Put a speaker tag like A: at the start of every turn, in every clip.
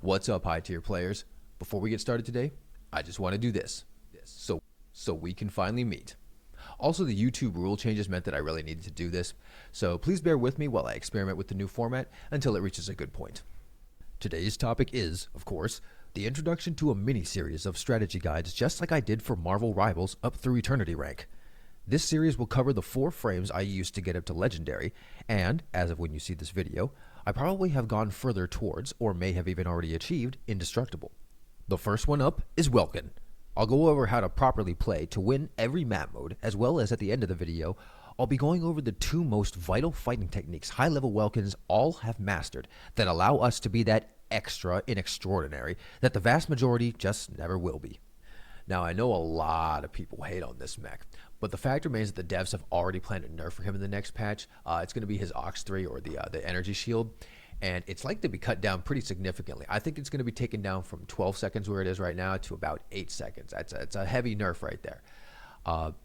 A: What's up, high tier players? Before we get started today, I just want to do this so we can finally meet. Also, the YouTube rule changes meant that I really needed to do this, so please bear with me while I experiment with the new format until it reaches a good point. Today's topic is, of course, the introduction to a mini-series of strategy guides just like I did for Marvel Rivals up through Eternity rank. This series will cover the 4 frames I used to get up to Legendary, and, as of when you see this video, I probably have gone further towards, or may have even already achieved, Indestructible. The first one up is Welkin. I'll go over how to properly play to win every map mode, as well as at the end of the video, I'll be going over the 2 most vital fighting techniques high-level Welkins all have mastered that allow us to be that extra in extraordinary that the vast majority just never will be. Now, I know a lot of people hate on this mech, but the fact remains that the devs have already planned a nerf for him in the next patch. It's going to be his Ox 3 or the energy shield, and it's likely to be cut down pretty significantly. I think it's going to be taken down from 12 seconds where it is right now to about 8 seconds. It's a heavy nerf right there.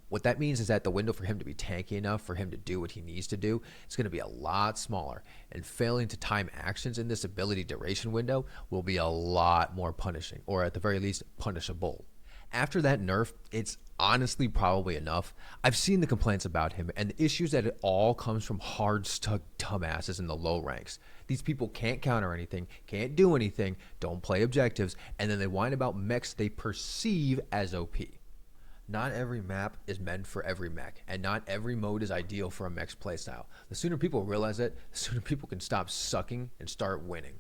A: What that means is that the window for him to be tanky enough for him to do what he needs to do is going to be a lot smaller, and failing to time actions in this ability duration window will be a lot more punishing, or at the very least punishable. After that nerf, it's honestly probably enough. I've seen the complaints about him and the issues that it all comes from hard stuck dumbasses in the low ranks. These people can't counter anything, can't do anything, don't play objectives, and then they whine about mechs they perceive as OP. Not every map is meant for every mech, and not every mode is ideal for a mech's playstyle. The sooner people realize it, the sooner people can stop sucking and start winning.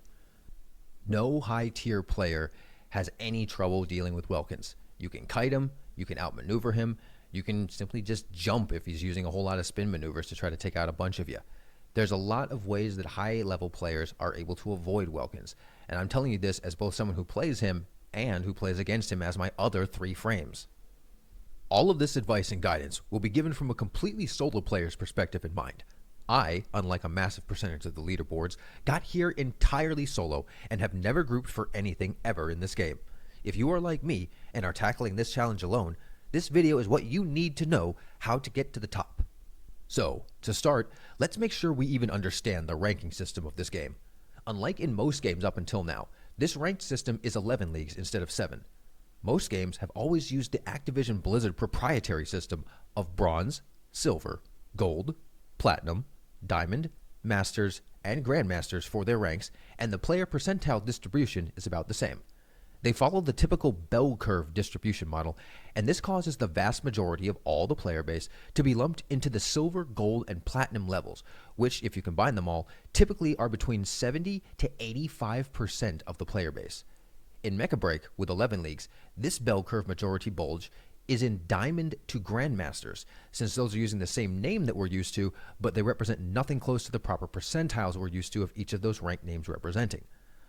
A: No high tier player has any trouble dealing with Welkins. You can kite him, you can outmaneuver him, you can simply just jump if he's using a whole lot of spin maneuvers to try to take out a bunch of you. There's a lot of ways that high level players are able to avoid Welkins, and I'm telling you this as both someone who plays him and who plays against him as my other 3 frames. All of this advice and guidance will be given from a completely solo player's perspective in mind. I, unlike a massive percentage of the leaderboards, got here entirely solo and have never grouped for anything ever in this game. If you are like me and are tackling this challenge alone, this video is what you need to know how to get to the top. So, to start, let's make sure we even understand the ranking system of this game. Unlike in most games up until now, this ranked system is 11 leagues instead of 7. Most games have always used the Activision Blizzard proprietary system of Bronze, Silver, Gold, Platinum, Diamond, Masters, and Grandmasters for their ranks, and the player percentile distribution is about the same. They follow the typical bell curve distribution model, and this causes the vast majority of all the player base to be lumped into the silver, gold, and platinum levels, which, if you combine them all, typically are between 70 to 85% of the player base. In Mecha BREAK, with 11 leagues, this bell curve majority bulge is in Diamond to Grandmasters, since those are using the same name that we're used to, but they represent nothing close to the proper percentiles we're used to of each of those rank names representing.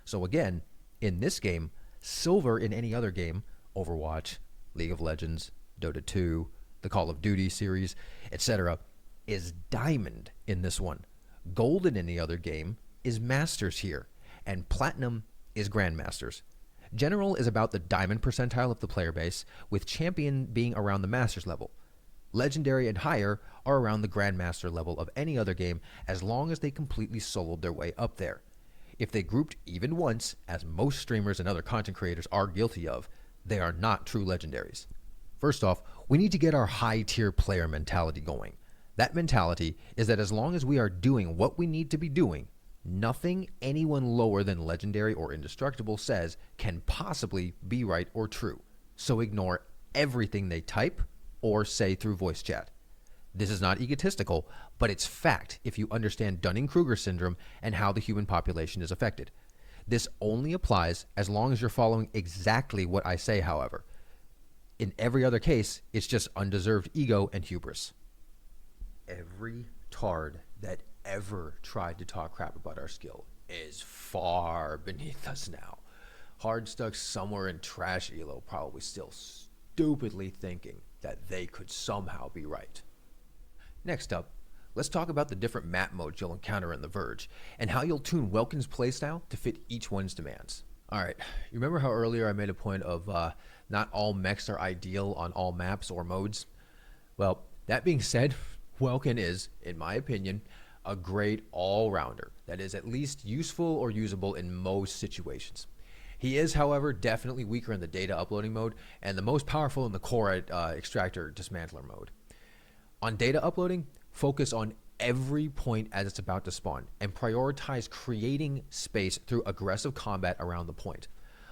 A: So again, in this game, Silver in any other game, Overwatch, League of Legends, Dota 2, the Call of Duty series, etc., is Diamond in this one. Gold in any other game is Masters here, and Platinum is Grandmasters. General is about the Diamond percentile of the player base, with Champion being around the Masters level. Legendary and higher are around the Grandmaster level of any other game, as long as they completely soloed their way up there. If they grouped even once, as most streamers and other content creators are guilty of, they are not true legendaries. First off, we need to get our high tier player mentality going. That mentality is that as long as we are doing what we need to be doing, nothing anyone lower than legendary or indestructible says can possibly be right or true. So ignore everything they type or say through voice chat. This is not egotistical, but it's fact if you understand Dunning-Kruger syndrome and how the human population is affected. This only applies as long as you're following exactly what I say, however. In every other case, it's just undeserved ego and hubris. Every tard that ever tried to talk crap about our skill is far beneath us now. Hard stuck somewhere in trash elo, probably still stupidly thinking that they could somehow be right. Next up, let's talk about the different map modes you'll encounter in The Verge, and how you'll tune Welkin's playstyle to fit each one's demands. Alright, you remember how earlier I made a point of not all mechs are ideal on all maps or modes? Well, that being said, Welkin is, in my opinion, a great all-rounder that is at least useful or usable in most situations. He is, however, definitely weaker in the data uploading mode and the most powerful in the core extractor dismantler mode. On data uploading, focus on every point as it's about to spawn and prioritize creating space through aggressive combat around the point.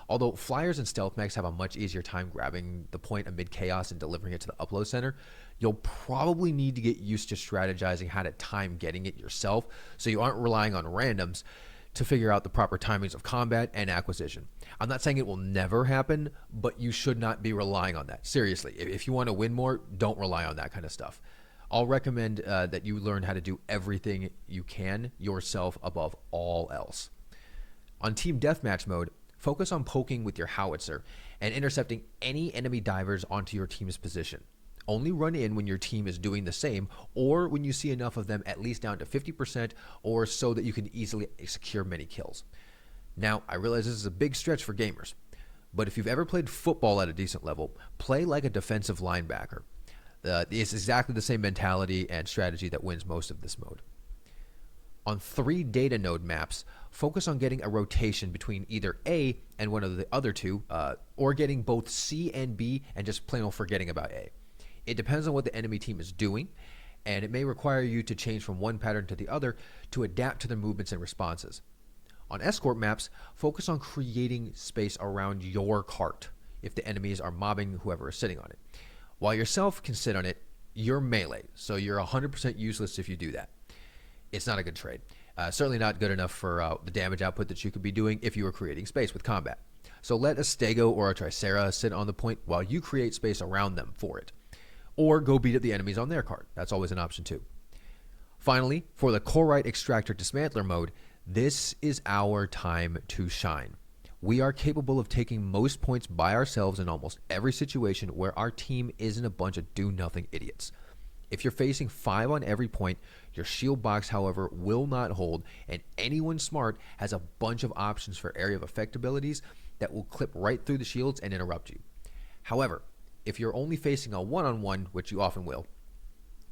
A: Although flyers and stealth mechs have a much easier time grabbing the point amid chaos and delivering it to the upload center, you'll probably need to get used to strategizing how to time getting it yourself so you aren't relying on randoms to figure out the proper timings of combat and acquisition. I'm not saying it will never happen, but you should not be relying on that. Seriously, if you want to win more, don't rely on that kind of stuff. I'll recommend that you learn how to do everything you can yourself above all else. On Team Deathmatch mode, focus on poking with your howitzer and intercepting any enemy divers onto your team's position. Only run in when your team is doing the same or when you see enough of them at least down to 50% or so that you can easily secure many kills. Now, I realize this is a big stretch for gamers, but if you've ever played football at a decent level, play like a defensive linebacker. It's exactly the same mentality and strategy that wins most of this mode. On 3 data node maps, focus on getting a rotation between either A and one of the other two, or getting both C and B and just plain old forgetting about A. It depends on what the enemy team is doing, and it may require you to change from one pattern to the other to adapt to their movements and responses. On escort maps, focus on creating space around your cart if the enemies are mobbing whoever is sitting on it. While yourself can sit on it, you're melee, so you're 100% useless if you do that. It's not a good trade. Certainly not good enough for the damage output that you could be doing if you were creating space with combat. So let a Stego or a Tricera sit on the point while you create space around them for it. Or go beat up the enemies on their cart. That's always an option too. Finally, for the Corite Extractor Dismantler mode, this is our time to shine. We are capable of taking most points by ourselves in almost every situation where our team isn't a bunch of do-nothing idiots. If you're facing 5 on every point, your shield box, however, will not hold, and anyone smart has a bunch of options for area of effect abilities that will clip right through the shields and interrupt you. However, if you're only facing a 1-on-1, which you often will,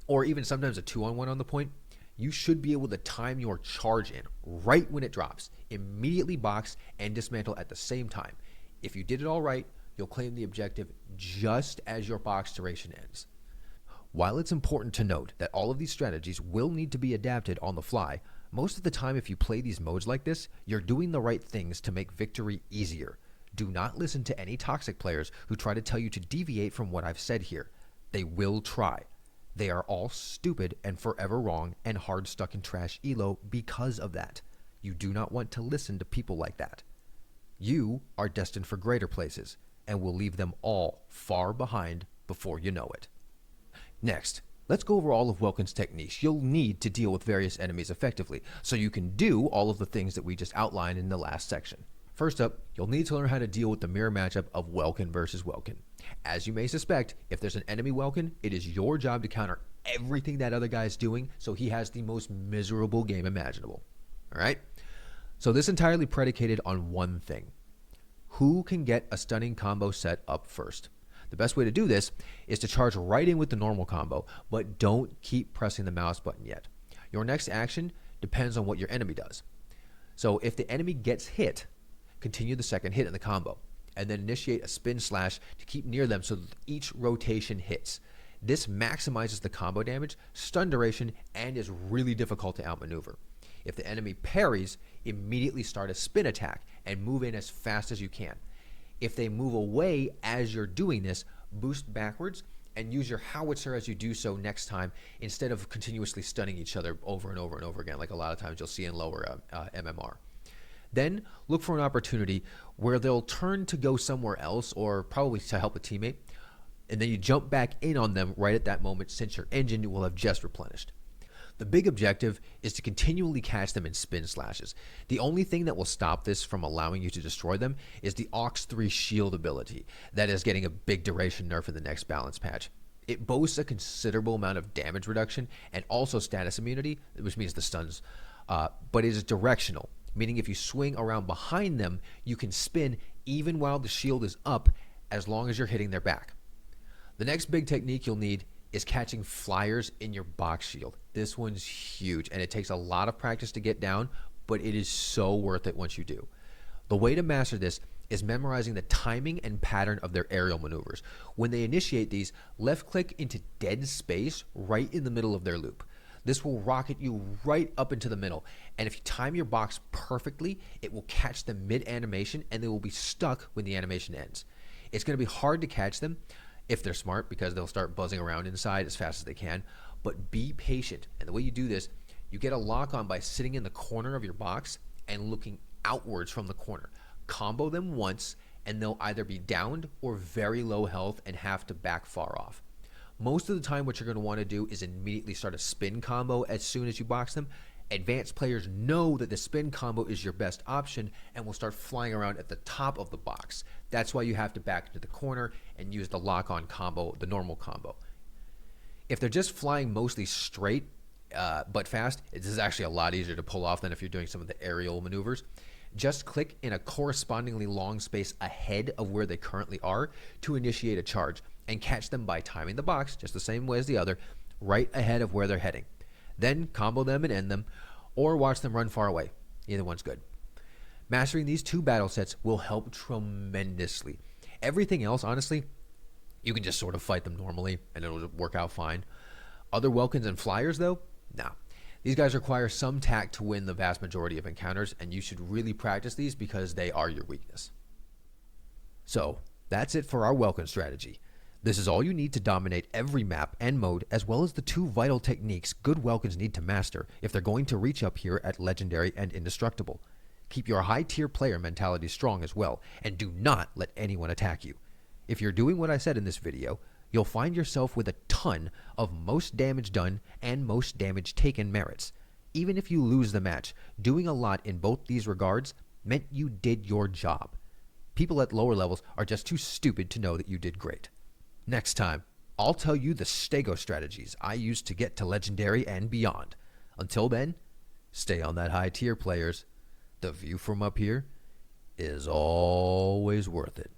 A: or even sometimes a 2-on-1 on the point, you should be able to time your charge in right when it drops, immediately box and dismantle at the same time. If you did it all right, you'll claim the objective just as your box duration ends. While it's important to note that all of these strategies will need to be adapted on the fly, most of the time if you play these modes like this, you're doing the right things to make victory easier. Do not listen to any toxic players who try to tell you to deviate from what I've said here. They will try. They are all stupid and forever wrong and hard stuck in trash elo because of that. You do not want to listen to people like that. You are destined for greater places and will leave them all far behind before you know it. Next, let's go over all of Welkin's techniques you'll need to deal with various enemies effectively so you can do all of the things that we just outlined in the last section. First up, you'll need to learn how to deal with the mirror matchup of Welkin versus Welkin. As you may suspect, if there's an enemy Welkin, it is your job to counter everything that other guy's doing so he has the most miserable game imaginable. Alright? So this entirely predicated on one thing. Who can get a stunning combo set up first? The best way to do this is to charge right in with the normal combo, but don't keep pressing the mouse button yet. Your next action depends on what your enemy does. So if the enemy gets hit, continue the second hit in the combo, and then initiate a spin slash to keep near them so that each rotation hits. This maximizes the combo damage, stun duration, and is really difficult to outmaneuver. If the enemy parries, immediately start a spin attack and move in as fast as you can. If they move away as you're doing this, boost backwards and use your howitzer as you do so next time instead of continuously stunning each other over and over and over again like a lot of times you'll see in lower MMR. Then look for an opportunity where they'll turn to go somewhere else or probably to help a teammate, and then you jump back in on them right at that moment since your engine will have just replenished. The big objective is to continually catch them in spin slashes. The only thing that will stop this from allowing you to destroy them is the Aux 3 shield ability that is getting a big duration nerf in the next balance patch. It boasts a considerable amount of damage reduction and also status immunity, which means the stuns, but it is directional, meaning if you swing around behind them, you can spin even while the shield is up as long as you're hitting their back. The next big technique you'll need is catching flyers in your box shield. This one's huge and it takes a lot of practice to get down, but it is so worth it once you do. The way to master this is memorizing the timing and pattern of their aerial maneuvers. When they initiate these, left click into dead space right in the middle of their loop. This will rocket you right up into the middle, and if you time your box perfectly, it will catch them mid-animation and they will be stuck when the animation ends. It's going to be hard to catch them if they're smart, because they'll start buzzing around inside as fast as they can, but be patient. And the way you do this, you get a lock on by sitting in the corner of your box and looking outwards from the corner. Combo them once and they'll either be downed or very low health and have to back far off. Most of the time, what you're going to want to do is immediately start a spin combo as soon as you box them. Advanced players know that the spin combo is your best option and will start flying around at the top of the box. That's why you have to back into the corner and use the lock-on combo, the normal combo. If they're just flying mostly straight but fast, it is actually a lot easier to pull off than if you're doing some of the aerial maneuvers. Just click in a correspondingly long space ahead of where they currently are to initiate a charge, and catch them by timing the box, just the same way as the other, right ahead of where they're heading. Then combo them and end them, or watch them run far away. Either one's good. Mastering these 2 battle sets will help tremendously. Everything else, honestly, you can just sort of fight them normally and it'll work out fine. Other Welkins and Flyers, though, nah. These guys require some tact to win the vast majority of encounters, and you should really practice these because they are your weakness. So, that's it for our Welkin strategy. This is all you need to dominate every map and mode, as well as the 2 vital techniques good Welkins need to master if they're going to reach up here at Legendary and Indestructible. Keep your high-tier player mentality strong as well, and do not let anyone attack you. If you're doing what I said in this video, you'll find yourself with a ton of most damage done and most damage taken merits. Even if you lose the match, doing a lot in both these regards meant you did your job. People at lower levels are just too stupid to know that you did great. Next time, I'll tell you the stego strategies I used to get to Legendary and beyond. Until then, stay on that high tier, players. The view from up here is always worth it.